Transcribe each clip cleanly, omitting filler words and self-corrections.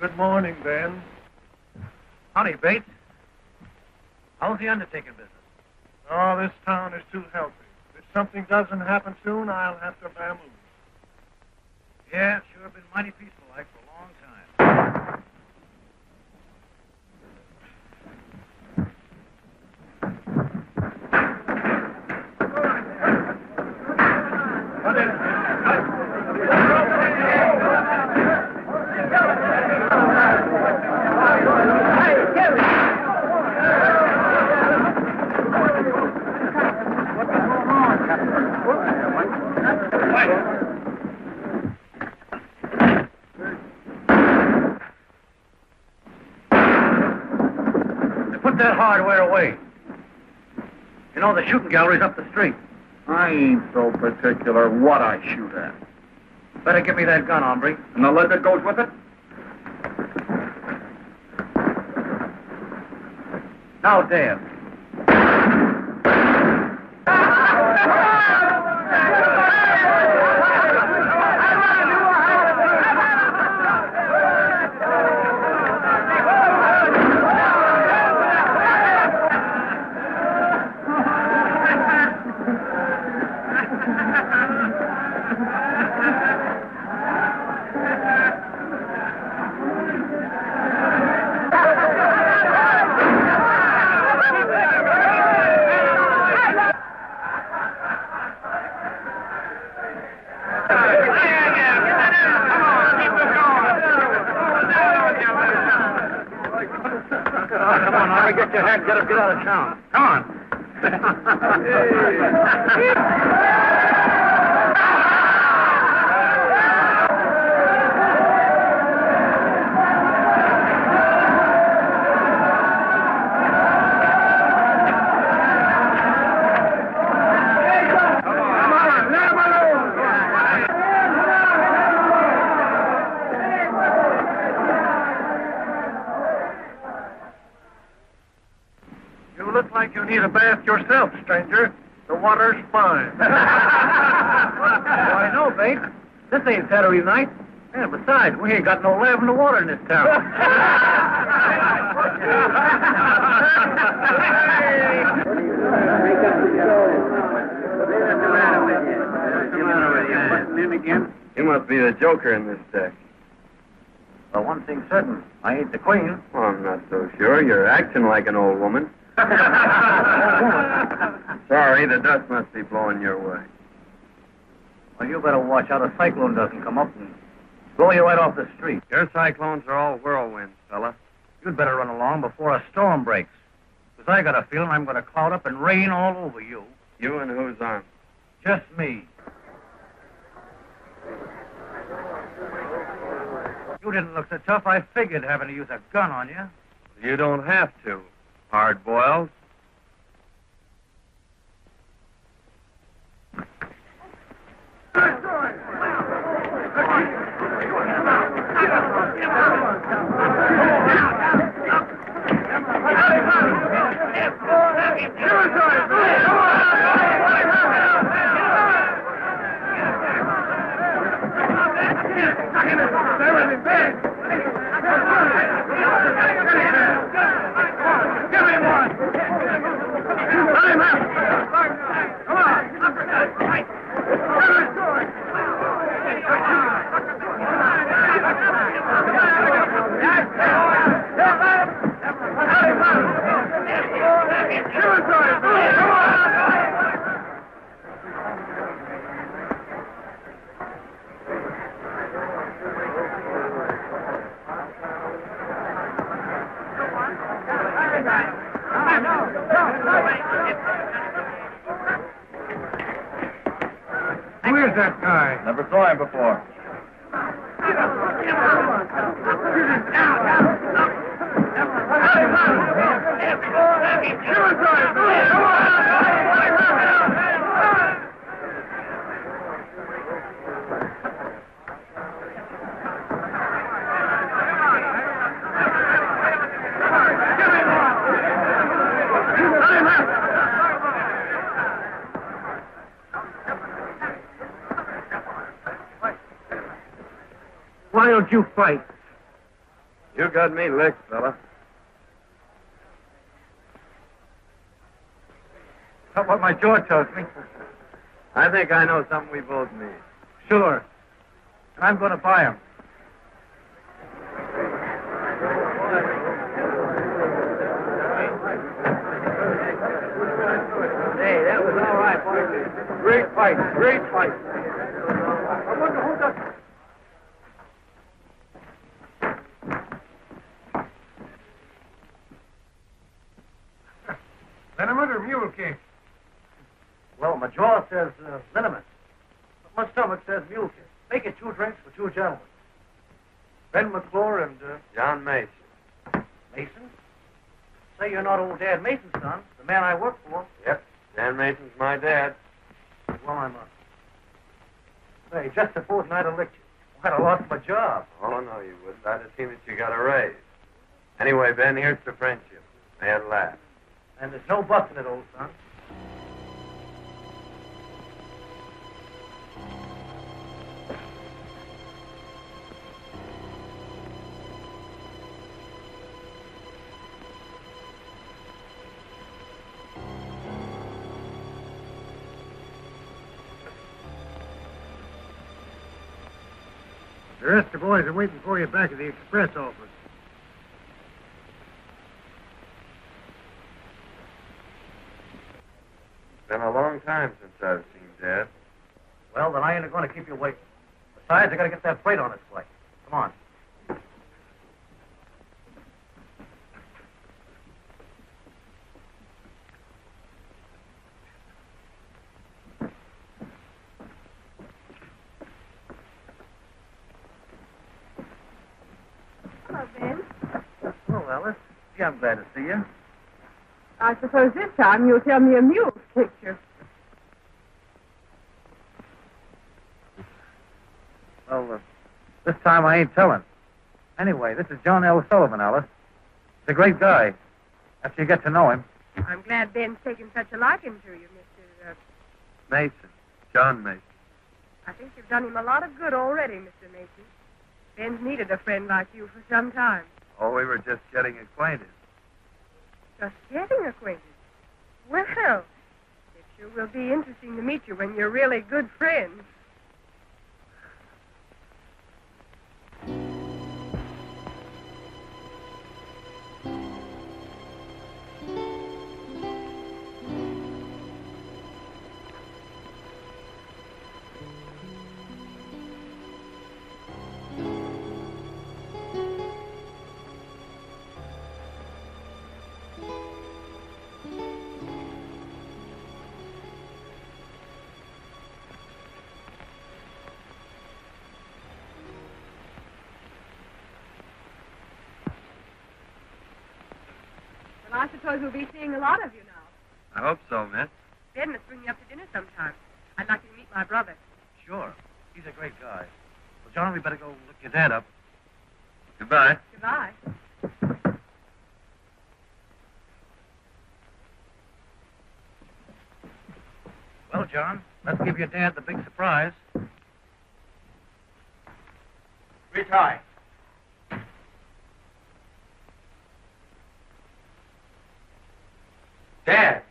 Good morning, Ben. Howdy, Bates. How's the undertaking business? Oh, this town is too healthy. If something doesn't happen soon, I'll have to bamboo. Yeah, it's sure been mighty peaceful like for a long time. That hardware away. You know, the shooting gallery's up the street. I ain't so particular what I shoot at. Better give me that gun, hombre. And the lead that goes with it? Now, Dan. Get your hat, get out of town. Come on. You need a bath yourself, stranger. The water's fine. Well, I know, Bates. This ain't Saturday night. Yeah, besides, we ain't got no lavender water in this town. You must be the joker in this deck. Well, one thing's certain. I ain't the queen. Well, I'm not so sure. You're acting like an old woman. Sorry, the dust must be blowing your way. Well, you better watch out a cyclone doesn't come up and blow you right off the street. Your cyclones are all whirlwinds, fella. You'd better run along before a storm breaks. Because I got a feeling I'm going to cloud up and rain all over you. You and who's on? Just me. You didn't look so tough, I figured having to use a gun on you. You don't have to. Hard-boiled. Never saw him before. Why don't you fight? You got me licked, fella. That's what my jaw tells me. I think I know something we both need. Sure. And I'm going to buy him. Hey, that was all right, boys. Great fight. Great fight. I wonder who does... Liniment or mule cake? Well, my jaw says liniment. But my stomach says mule cake. Make it 2 drinks for 2 gentlemen. Ben McClure and... John Mason. Mason? Say you're not old Dad Mason's son, the man I work for. Yep. Dan Mason's my dad. Well, I'm Say, just supposing I'd have licked you. I'd have lost my job. Oh, no, you wouldn't. I'd have seen that you got a raise. Anyway, Ben, here's to friendship. May it last. And there's no busting it, old son. The rest of the boys are waiting for you back at the express office. Been a long time since I've seen Dad. Well, then I ain't going to keep you waiting. Besides, I got to get that freight on its way. Come on. Hello, Ben. Oh, Alice. Gee, I'm glad to see you. I suppose this time you'll tell me a mule's picture. Well, this time I ain't telling. Anyway, this is John L. Sullivan, Alice. He's a great guy. After you get to know him. I'm glad Ben's taken such a liking to you, Mr. Mason. John Mason. I think you've done him a lot of good already, Mr. Mason. Ben's needed a friend like you for some time. Oh, we were just getting acquainted. Just getting acquainted. Well, it sure will be interesting to meet you when you're really good friends. Well, I suppose we'll be seeing a lot of you now. I hope so, miss. Ben must bring you up to dinner sometime. I'd like you to meet my brother. Sure. He's a great guy. Well, John, we better go look your dad up. Goodbye. Goodbye. Well, John, let's give your dad the big surprise. Retie. Dad.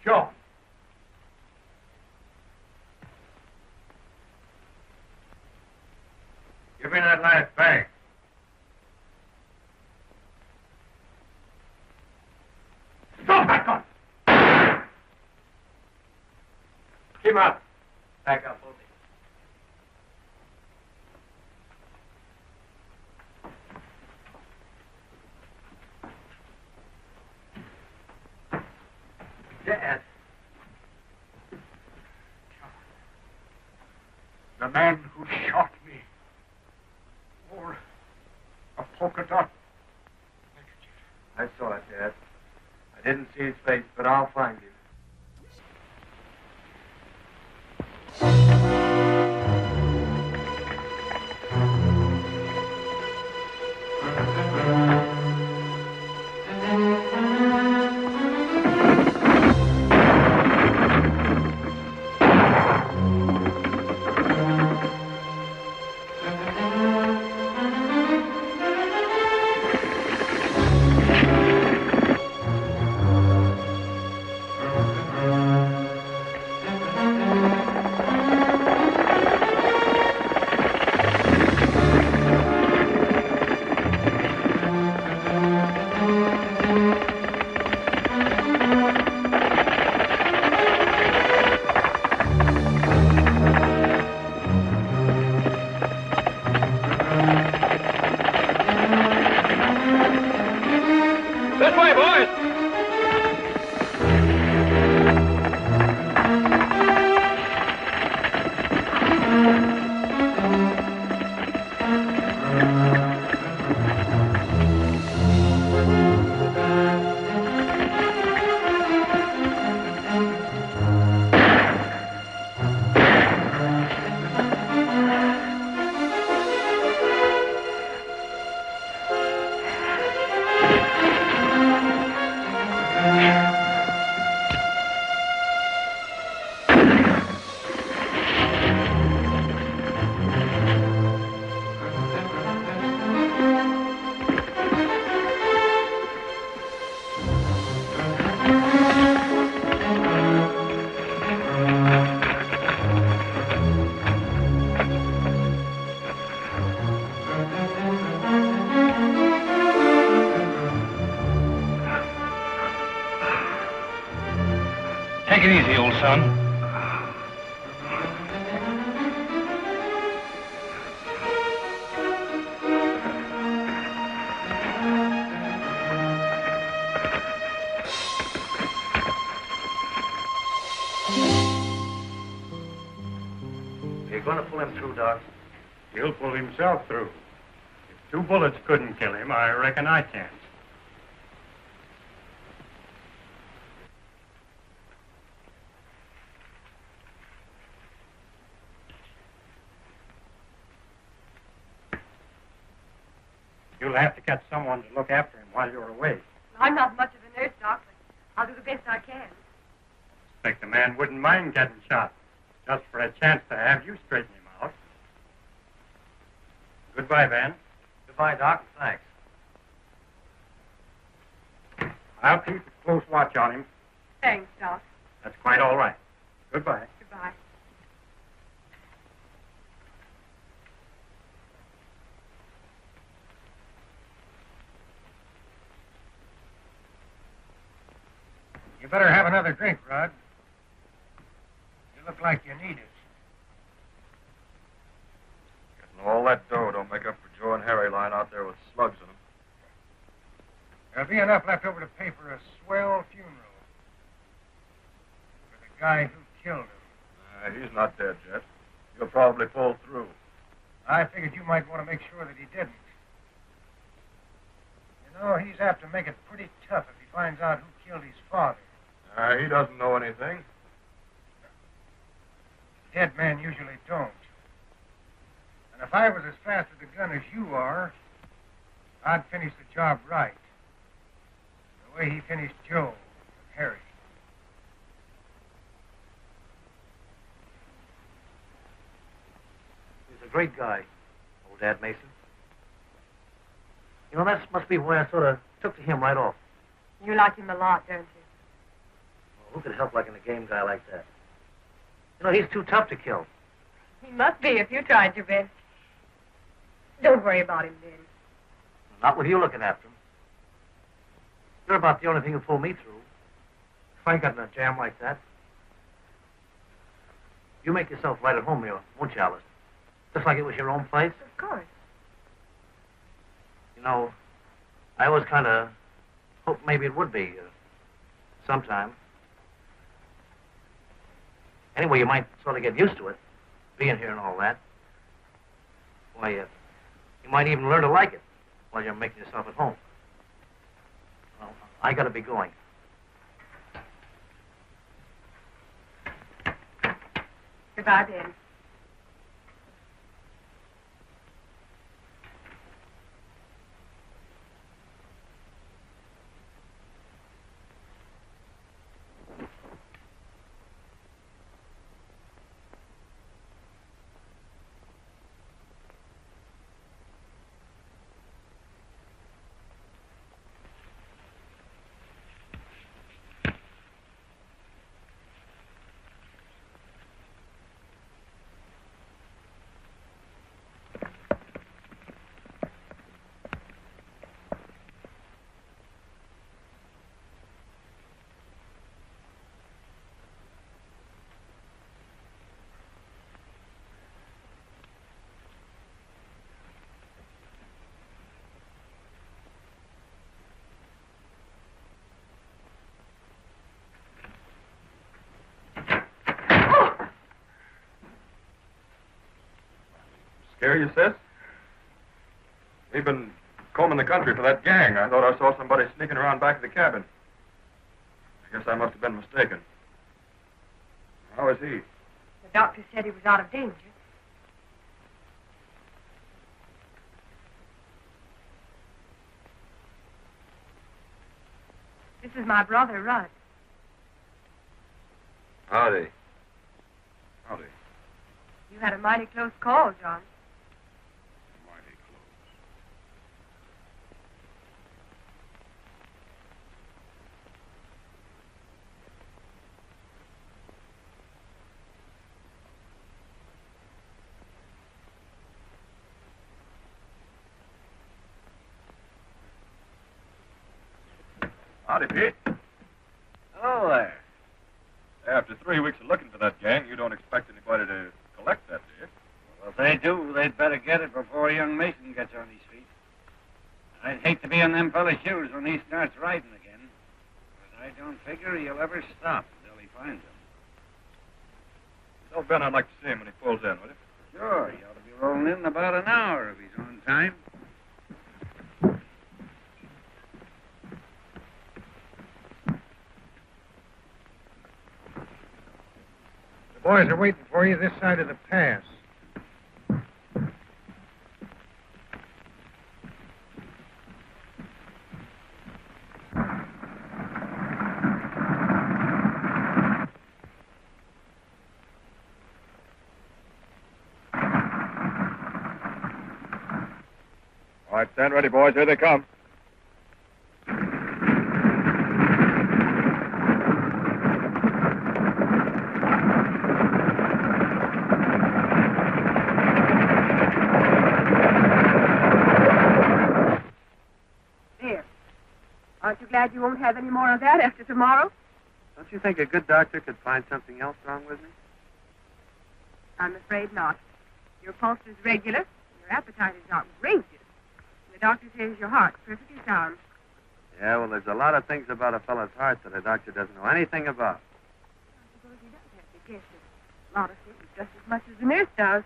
Joe. Give me that last bag. Stop that gun! Keep him up. Back up, both of you. Dad. The man who shot me. Or a polka dot neckerchief. I saw it, Dad. I didn't see his face, but I'll find him. Take it easy, old son. You're going to pull him through, Doc. He'll pull himself through. If 2 bullets couldn't kill him, I reckon I can. You'll have to get someone to look after him while you're away. I'm not much of a nurse, Doc, but I'll do the best I can. I expect the man wouldn't mind getting shot, just for a chance to have you straighten him out. Goodbye, Van. Goodbye, Doc. Thanks. I'll keep a close watch on him. Thanks, Doc. That's quite all right. Goodbye. Goodbye. You better have another drink, Rod. You look like you need it. Getting all that dough don't make up for Joe and Harry lying out there with slugs in them. There'll be enough left over to pay for a swell funeral. For the guy who killed him. He's not dead yet. He'll probably pull through. I figured you might want to make sure that he didn't. You know, he's apt to make it pretty tough if he finds out who killed his father. He doesn't know anything. Dead men usually don't. And if I was as fast with a gun as you are, I'd finish the job right. The way he finished Joe and Harry. He's a great guy, old Dad Mason. You know, that must be why I sort of took to him right off. You like him a lot, don't you? Well, who could help liking a game guy like that? You know, he's too tough to kill. He must be if you tried your best. Don't worry about him, Ben. Not with you looking after him. You're about the only thing who pulled me through. If I ain't got in a jam like that. You make yourself right at home here, won't you, Alice? Just like it was your own place. Of course. You know, I always kind of hoped maybe it would be sometime. Anyway, you might sort of get used to it. being here and all that. Why, you might even learn to like it while you're making yourself at home. Well, I gotta be going. Goodbye, Ben. Scare you, sis? We've been combing the country for that gang. I thought I saw somebody sneaking around back of the cabin. I guess I must have been mistaken. How is he? The doctor said he was out of danger. This is my brother, Rudd. Howdy. Howdy. You had a mighty close call, John. Mighty close. Howdy, Pete. Hello there. After 3 weeks of looking for that gang, you don't expect anybody to collect that, do you? Well, if they do, they'd better get it before young Mason gets on his feet. I'd hate to be in them fella's shoes when he starts riding again. But I don't figure he'll ever stop until he finds them. Tell Ben I'd like to see him when he pulls in, will you? Sure, he ought to be rolling in about an hour if he's on time. The boys are waiting for you this side of the pass. All right, stand ready, boys. Here they come. There. Aren't you glad you won't have any more of that after tomorrow? Don't you think a good doctor could find something else wrong with me? I'm afraid not. Your pulse is regular. Your appetite is outrageous. The doctor says your heart's perfectly sound. Yeah, well, there's a lot of things about a fellow's heart that a doctor doesn't know anything about. I suppose he does have to guess at a lot of things just as much as the nurse does.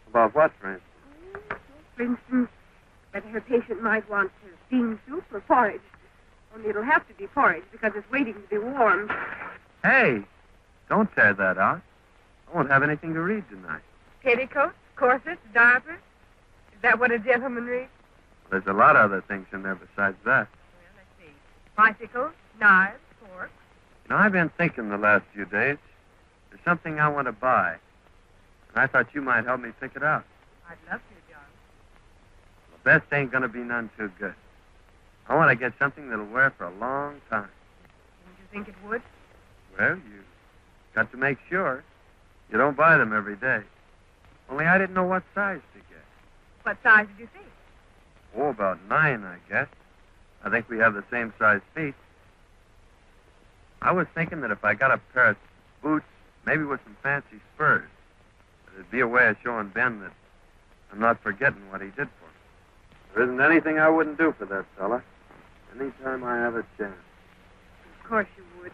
About what, for instance? For instance, whether her patient might want bean soup or porridge. Only it'll have to be porridge because it's waiting to be warmed. Hey, don't tear that out. I won't have anything to read tonight. Petticoats, corsets, diapers. Is that what a gentleman reads? There's a lot of other things in there besides that. Well, let's see. Bicycles, knives, forks. You know, I've been thinking the last few days. There's something I want to buy. And I thought you might help me pick it out. I'd love to, John. The best ain't going to be none too good. I want to get something that'll wear for a long time. Didn't you think it would? Well, you got to make sure. You don't buy them every day. Only I didn't know what size to get. What size did you think? Oh, about 9, I guess. I think we have the same size feet. I was thinking that if I got a pair of boots, maybe with some fancy spurs, it'd be a way of showing Ben that I'm not forgetting what he did for me. There isn't anything I wouldn't do for that fella. Anytime I have a chance. Of course you would. Hey,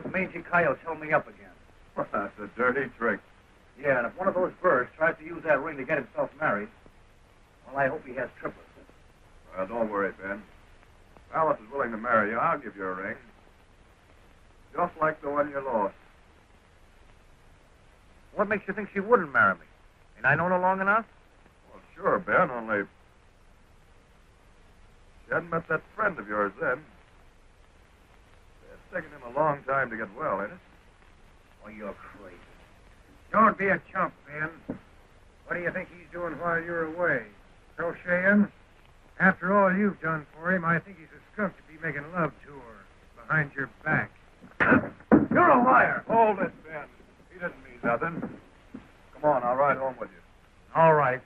the mangy coyotes held me up again. Well, that's a dirty trick. Yeah, and if one of those birds tries to use that ring to get himself married, well, I hope he has triplets. Well, don't worry, Ben. If Alice is willing to marry you, I'll give you a ring. Just like the one you lost. What makes you think she wouldn't marry me? Ain't I known her long enough? Well, sure, Ben, only... She hadn't met that friend of yours then. It's taken him a long time to get well, ain't it? Oh, you're crazy. Don't be a chump, Ben. What do you think he's doing while you're away? Crocheting? After all you've done for him, I think he's a skunk to be making love to her behind your back. You're a liar. Hold it, Ben. He didn't mean nothing. Come on, I'll ride home with you. All right.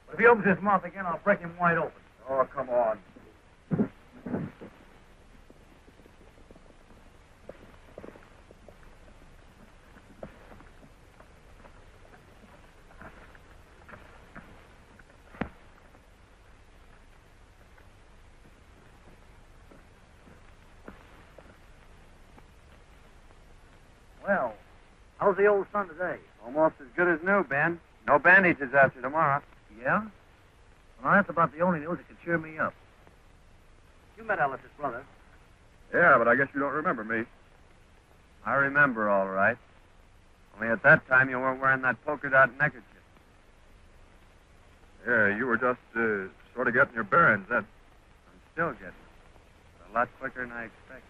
But if he opens his mouth again, I'll break him wide open. Oh, come on. Well, how's the old sun today? Almost as good as new, Ben. No bandages after tomorrow. Yeah? Well, that's about the only news that can cheer me up. You met Alice's brother. Yeah, but I guess you don't remember me. I remember all right. Only at that time you weren't wearing that polka dot neckerchief. Yeah, you were just sort of getting your bearings then. I'm still getting it. A lot quicker than I expected.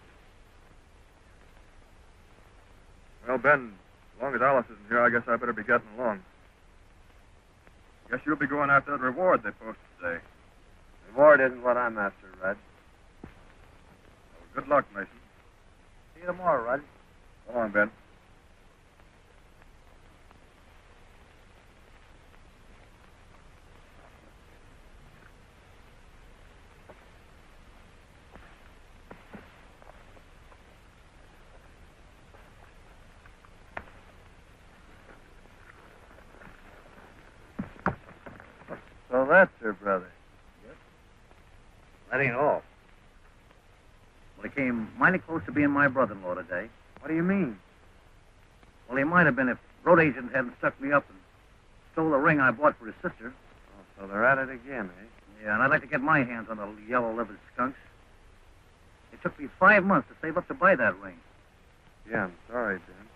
Well, Ben, as long as Alice isn't here, I guess I better be getting along. Guess you'll be going after that reward they posted today. Reward isn't what I'm after, Red. Well, good luck, Mason. See you tomorrow, Rod. Go on, Ben. So that's her brother. Yes. That ain't all. Well, he came mighty close to being my brother-in-law today. What do you mean? Well, he might have been if road agent hadn't stuck me up and stole the ring I bought for his sister. Oh, so they're at it again, eh? Yeah, and I'd like to get my hands on the yellow-livered skunks. It took me 5 months to save up to buy that ring. Yeah, I'm sorry, Ben.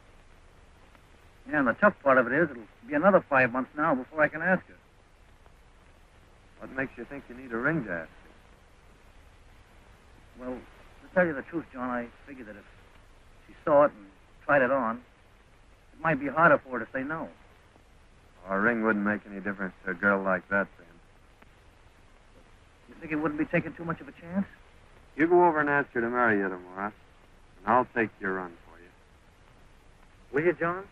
Yeah, and the tough part of it is it'll be another 5 months now before I can ask her. What makes you think you need a ring to ask her? Well, to tell you the truth, John, I figured that if she saw it and tried it on, it might be harder for her to say no. A ring wouldn't make any difference to a girl like that, Ben. You think it wouldn't be taking too much of a chance? You go over and ask her to marry you tomorrow, and I'll take your run for you. Will you, John?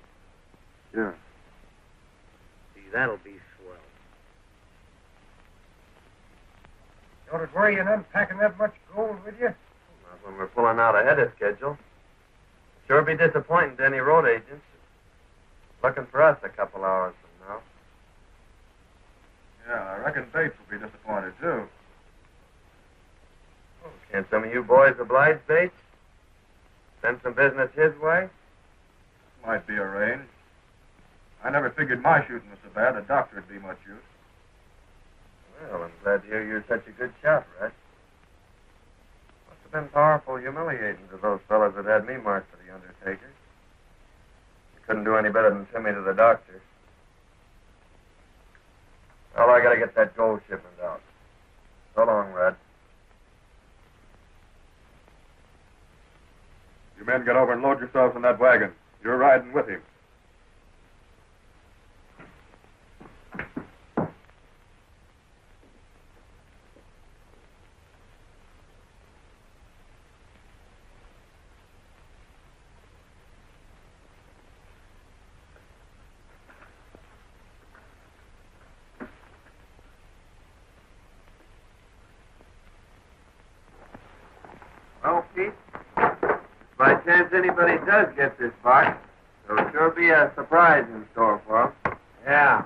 Sure. See, that'll be swell. Don't it worry you none packing that much gold with you? Not when we're pulling out ahead of schedule. Sure be disappointing to any road agents. Looking for us a couple hours from now. Yeah, I reckon Bates will be disappointed, too. Oh, can't some of you boys oblige Bates? Send some business his way? Might be arranged. I never figured my shooting was so bad a doctor would be much use. Well, I'm glad to hear you're such a good shot, Red. Must have been powerful humiliating to those fellas that had me marked for the Undertaker. You couldn't do any better than send me to the doctor. Well, I gotta get that gold shipment out. So long, Red. You men get over and load yourselves in that wagon. You're riding with him. Well, Pete, by chance anybody does get this box, there'll sure be a surprise in store for them. Yeah.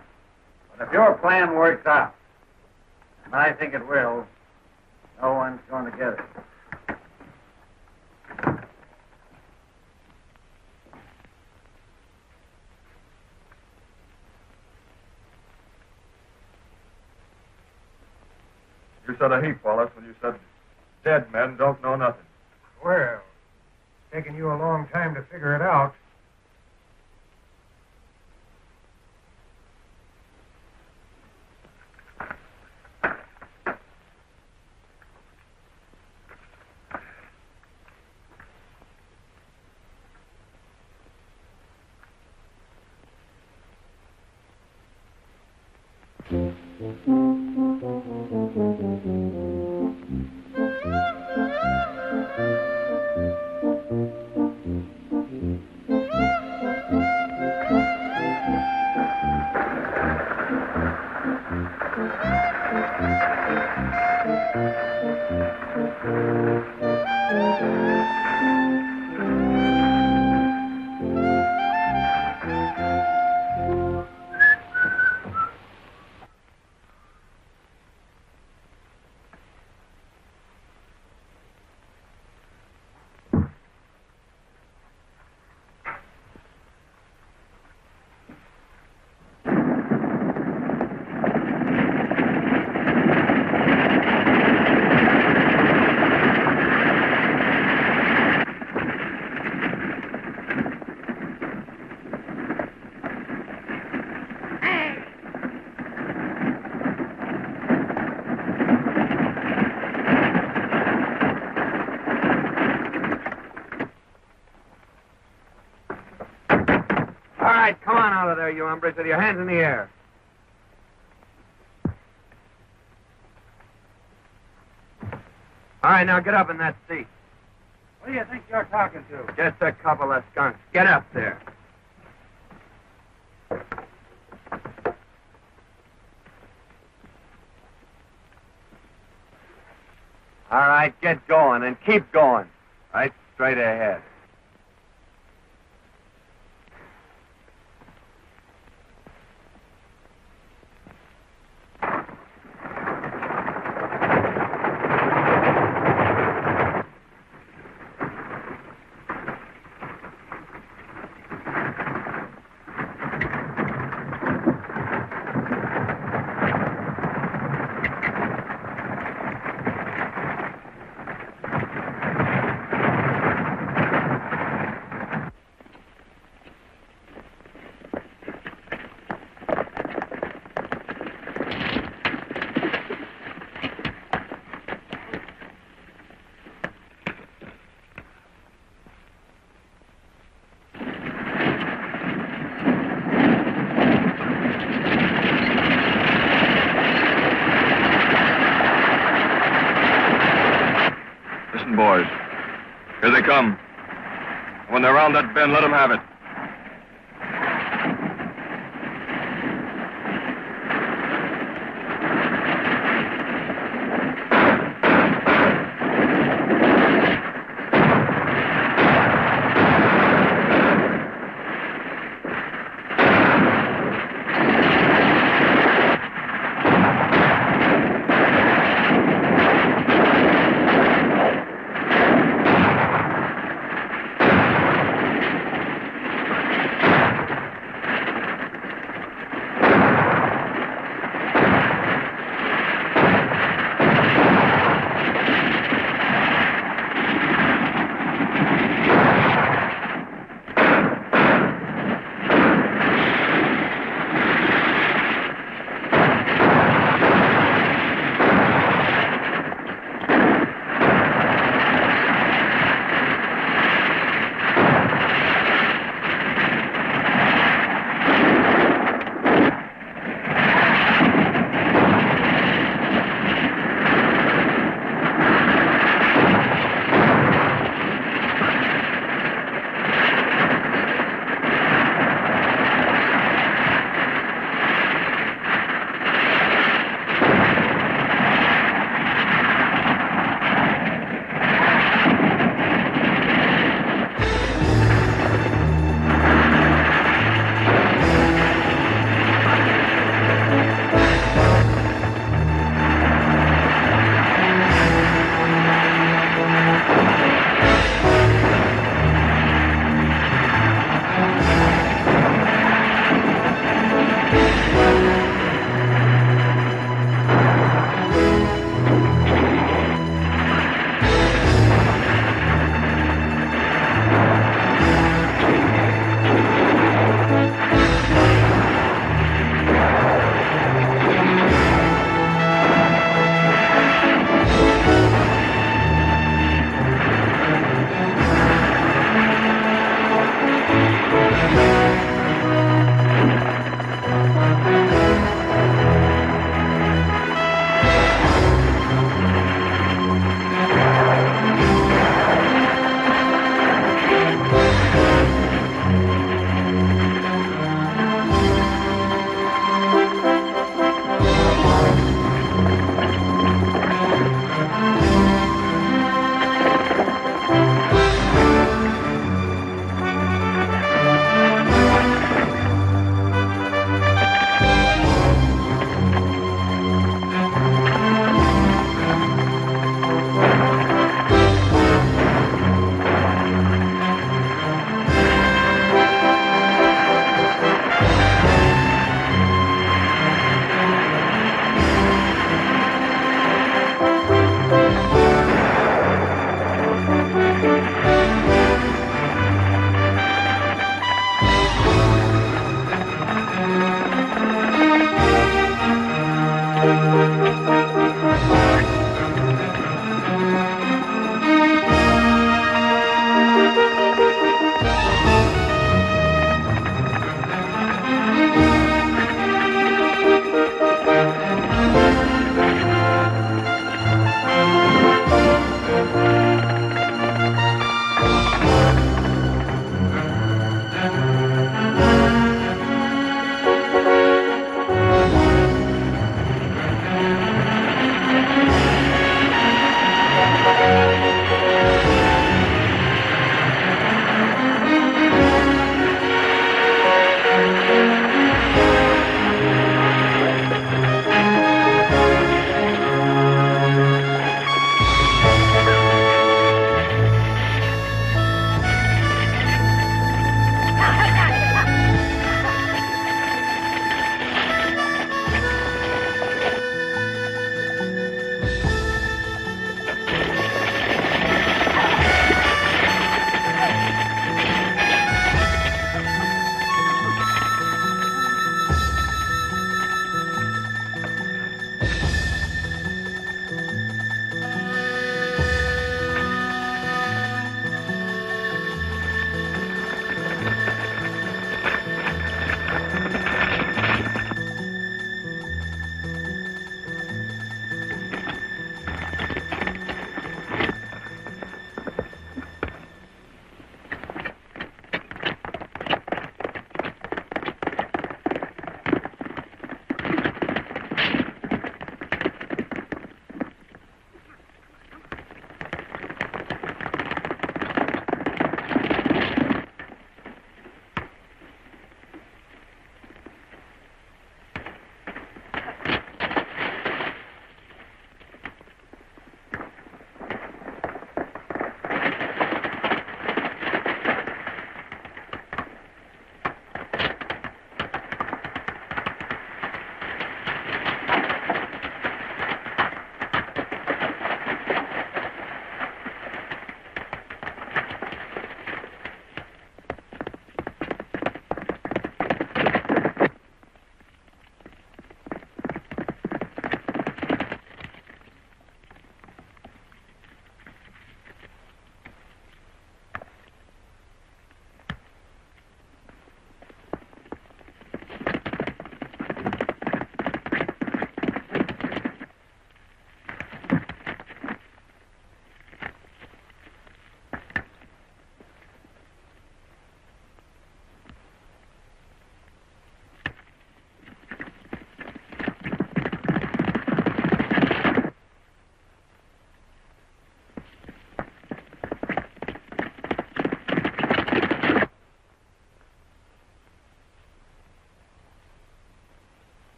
But if your plan works out, and I think it will, no one's going to get it. said a heap, Wallace, when you said dead men don't know nothing. Well, it's taken you a long time to figure it out. All right, come on out of there, you hombres, with your hands in the air. All right, now get up in that seat. What do you think you're talking to? Just a couple of skunks. Get up there. All right, get going and keep going. Right straight ahead. Boys. Here they come. When they're round that bend, let them have it.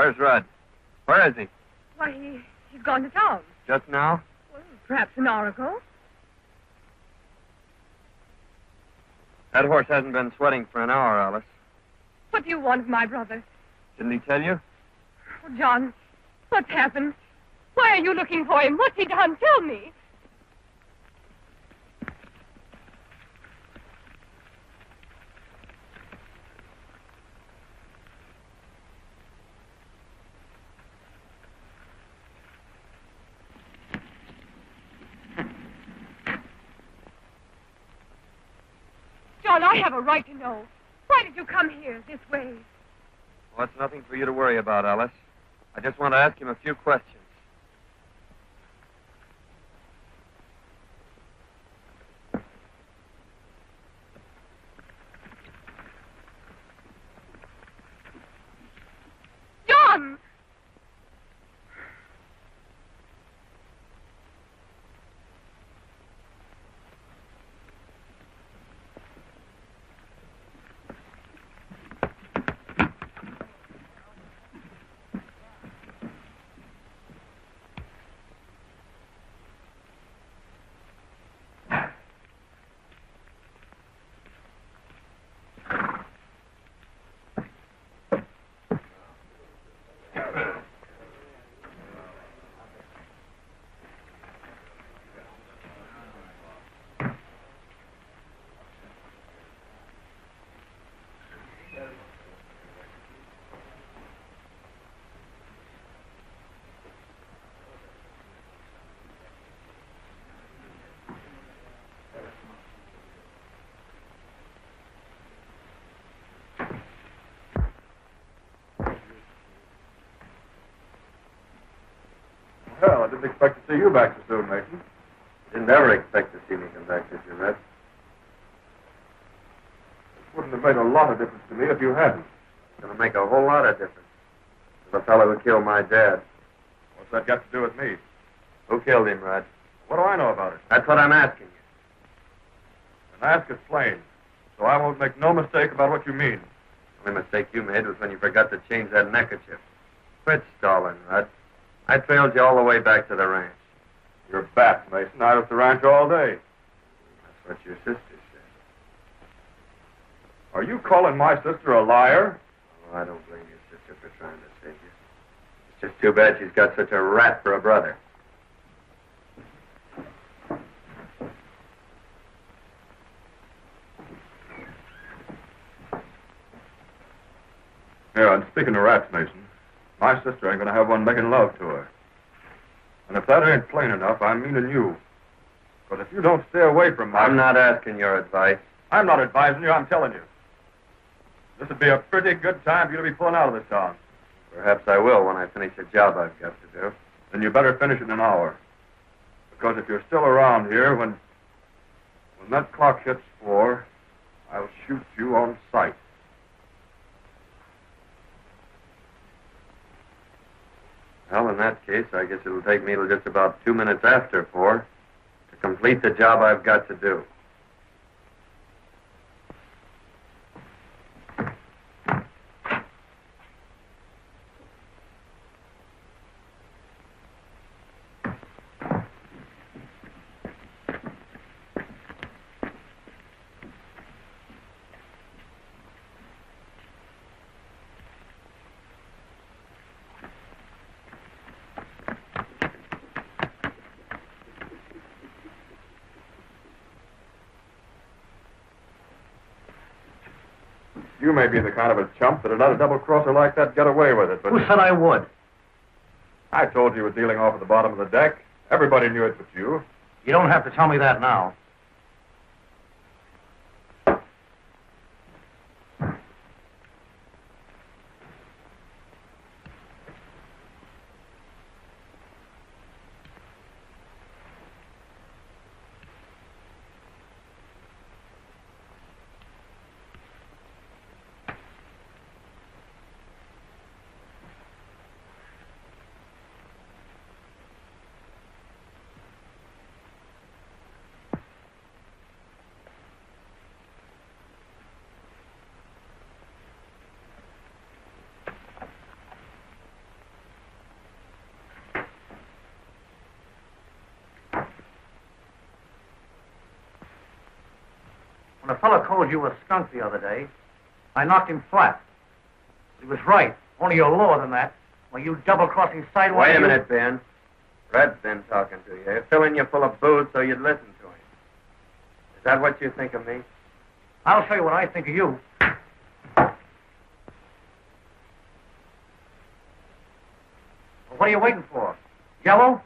Where's Rudd? Where is he? Why, he's gone to town. Just now? Well, perhaps an hour ago. That horse hasn't been sweating for an hour, Alice. What do you want of my brother? Didn't he tell you? Oh, John, what's happened? Why are you looking for him? What's he done? Tell me. John, I have a right to know. Why did you come here this way? Well, it's nothing for you to worry about, Alice. I just want to ask him a few questions. John! Well, I didn't expect to see you back so soon, Mason. Didn't ever expect to see me come back, did you, Red? It wouldn't have made a lot of difference to me if you hadn't. It's going to make a whole lot of difference. The fellow who killed my dad. What's that got to do with me? Who killed him, Red? What do I know about it? That's what I'm asking you. And ask it plain, so I won't make no mistake about what you mean. The only mistake you made was when you forgot to change that neckerchief. Quit stalling, Rudd. I trailed you all the way back to the ranch. You're a bat, Mason. I was at the ranch all day. That's what your sister said. Are you calling my sister a liar? Oh, I don't blame your sister for trying to save you. It's just too bad she's got such a rat for a brother. Yeah, and speaking of rats, Mason, my sister ain't gonna have one making love to her. And if that ain't plain enough, I'm meaning you. Because if you don't stay away from my... I'm not asking your advice. I'm not advising you, I'm telling you. This would be a pretty good time for you to be pulling out of this town. Perhaps I will when I finish the job I've got to do. Then you better finish it in an hour. Because if you're still around here, when that clock hits 4, I'll shoot you on sight. Well, in that case, I guess it'll take me till just about 2 minutes after 4 to complete the job I've got to do. You may be the kind of a chump that'd let a double-crosser like that get away with it, but... Who said I would? I told you were dealing off at the bottom of the deck. Everybody knew it but you. You don't have to tell me that now. fellow called you a skunk the other day. I knocked him flat. He was right. Only you're lower than that. Well, you double-crossing sidewalk... Wait a minute, Ben. Red's been talking to you. He's filling you full of booze so you'd listen to him. Is that what you think of me? I'll show you what I think of you. Well, what are you waiting for? Yellow?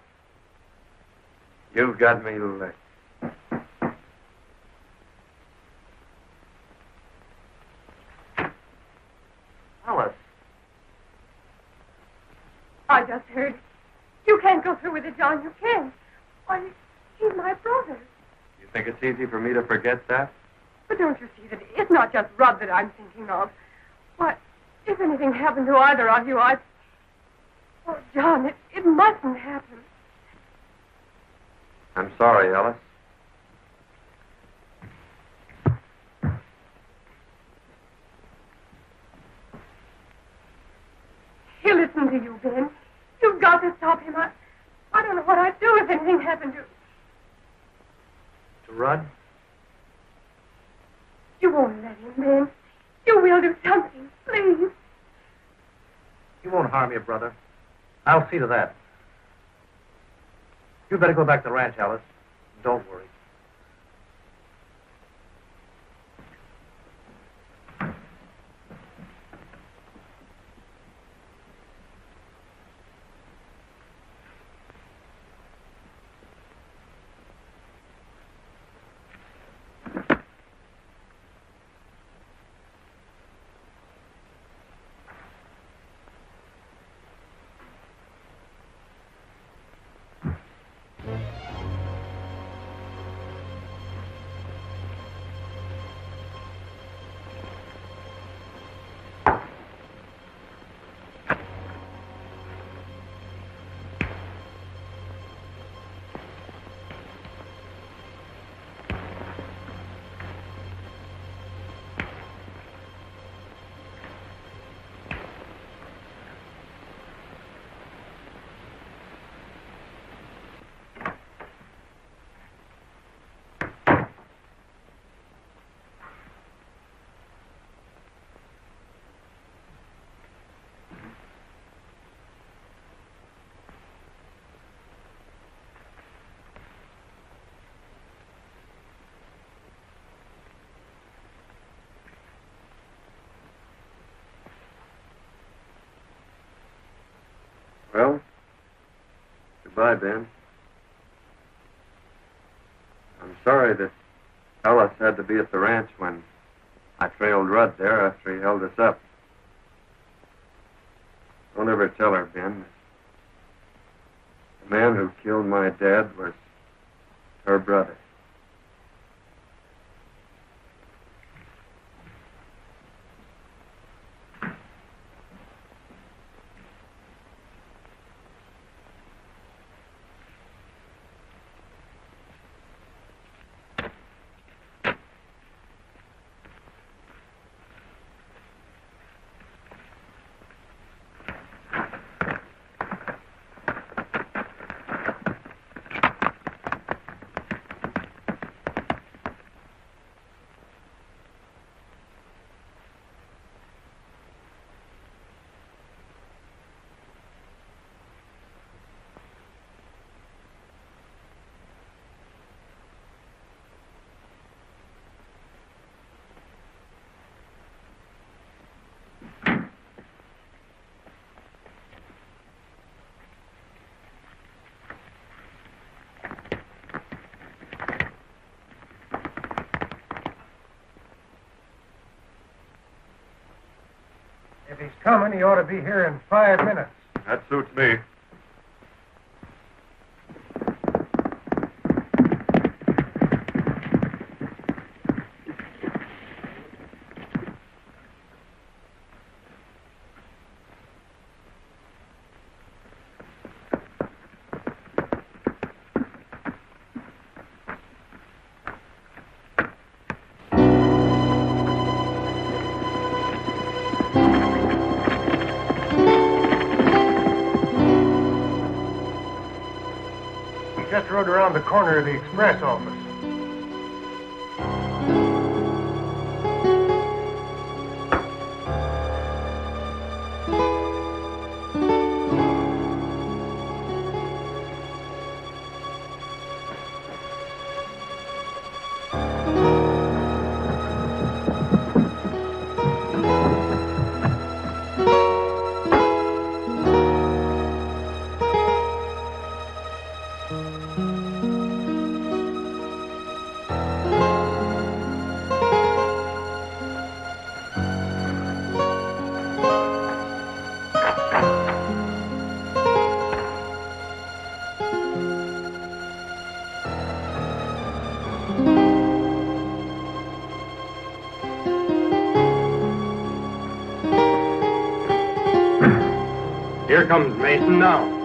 You've got me licked. Alice. I just heard. You can't go through with it, John. You can't. Why, he's my brother. You think it's easy for me to forget that? But don't you see that it's not just Rudd that I'm thinking of? Why, if anything happened to either of you, I'd... Oh, John, it mustn't happen. I'm sorry, Alice. He'll listen to you, Ben. You've got to stop him. I don't know what I'd do if anything happened to... To Rudd? You won't let him, Ben. You will do something, please. He won't harm you, brother. I'll see to that. You better go back to the ranch, Alice. Don't worry. Well, goodbye, Ben. I'm sorry that Alice had to be at the ranch when I trailed Rudd there after he held us up. Don't ever tell her, Ben. The man who killed my dad was her brother. If he's coming, he ought to be here in 5 minutes. That suits me. Just rode around the corner of the express office. Here comes Mason now.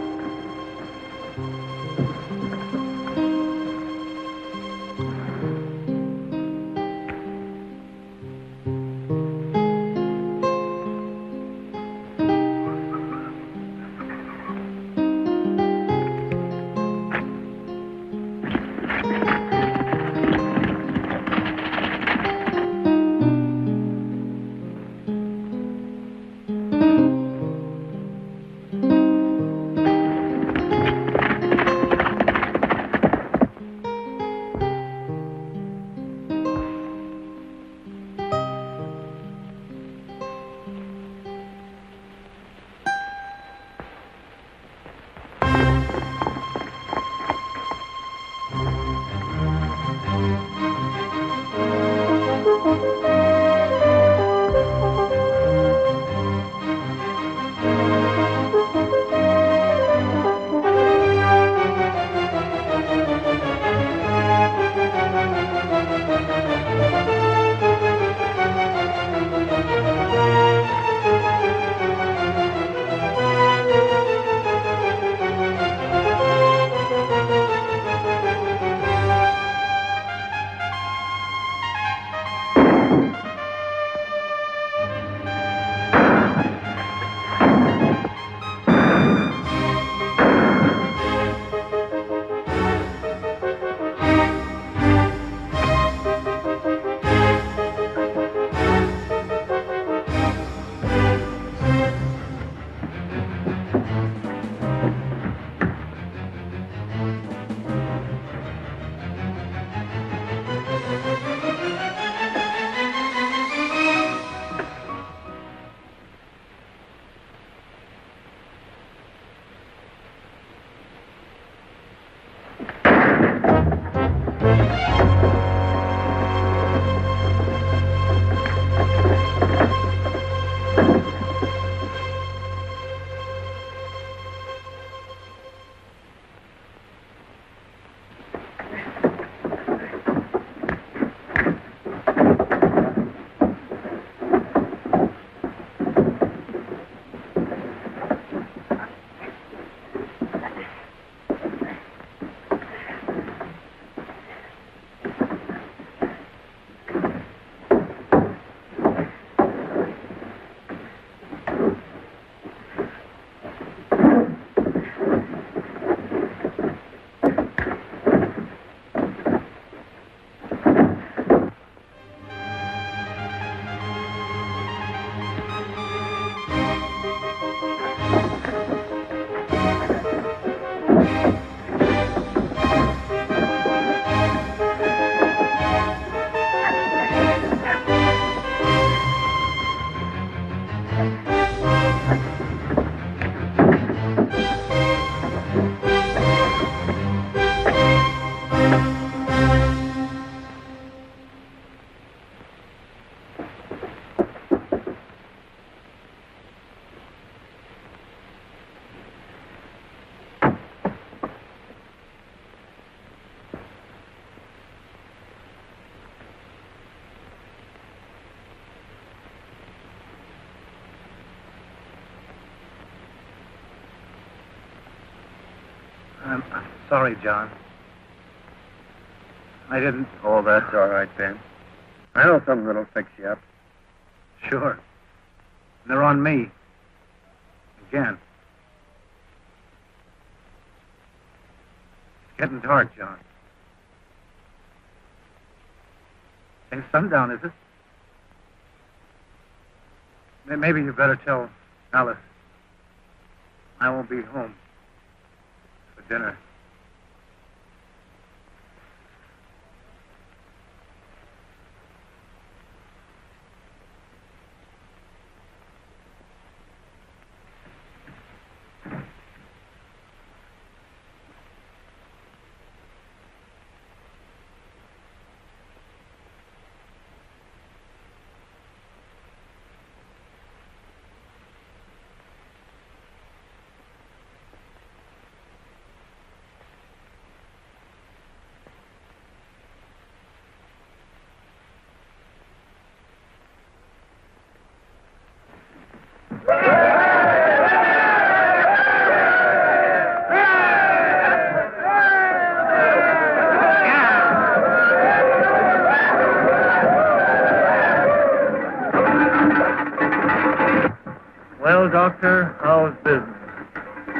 I'm sorry, John. I didn't... Oh, that's all right, Ben. I know something that'll fix you up. Sure. And they're on me. Again. It's getting dark, John. Ain't sundown, is it? Maybe you better tell Alice I won't be home for dinner.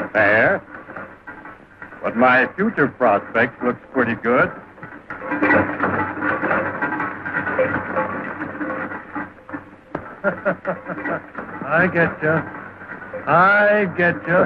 affair. But my future prospects looks pretty good. I get you. I get you.